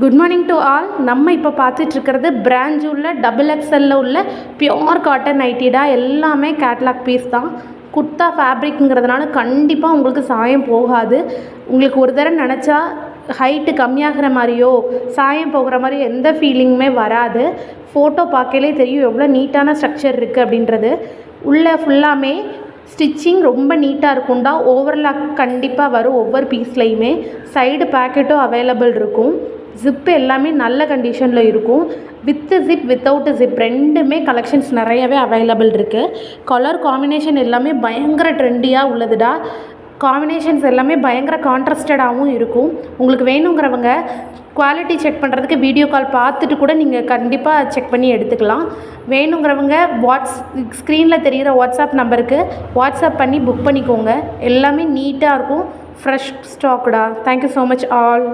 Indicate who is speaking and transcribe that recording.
Speaker 1: Good morning to all. நம்ம இப்போ பார்த்துட்ருக்கிறது brand உள்ள டபுள் எக்ஸலில் உள்ள பியோர் காட்டன் நைட்டிடா. எல்லாமே கேட்லாக் பீஸ் தான். குர்த்தா ஃபேப்ரிக்ங்கிறதுனால கண்டிப்பாக உங்களுக்கு சாயம் போகாது. உங்களுக்கு ஒரு தடவை நினச்சா ஹைட்டு கம்மியாகிற மாதிரியோ சாயம் போகிற மாதிரி எந்த ஃபீலிங்குமே வராது. ஃபோட்டோ பார்க்கலே தெரியும் எவ்வளோ நீட்டான ஸ்ட்ரக்சர் இருக்குது அப்படின்றது. உள்ளே ஃபுல்லாமே ஸ்டிச்சிங் ரொம்ப நீட்டாக இருக்கும்டா. ஓவர்லாக் கண்டிப்பாக வரும் ஒவ்வொரு பீஸ்லையுமே. சைடு பேக்கெட்டும் அவைலபிள் இருக்கும். ஜிப்பு எல்லாமே நல்ல கண்டிஷனில் இருக்கும். வித்து ஜிப் வித்தவுட்டு ஜிப் ரெண்டுமே கலெக்ஷன்ஸ் நிறையவே அவைலபிள் இருக்குது. கலர் காம்பினேஷன் எல்லாமே பயங்கர ட்ரெண்டியாக உள்ளதுடா. காம்பினேஷன்ஸ் எல்லாமே பயங்கர கான்ட்ராஸ்டடாகவும் இருக்கும். உங்களுக்கு வேணுங்கிறவங்க குவாலிட்டி செக் பண்ணுறதுக்கு வீடியோ கால் பார்த்துட்டு கூட நீங்கள் கண்டிப்பாக செக் பண்ணி எடுத்துக்கலாம். வேணுங்கிறவங்க ஸ்க்ரீனில் தெரிகிற வாட்ஸ்அப் நம்பருக்கு வாட்ஸ்அப் பண்ணி புக் பண்ணிக்கோங்க. எல்லாமே நீட்டாக இருக்கும். ஃப்ரெஷ் ஸ்டாக்குடா. Thank you so much all.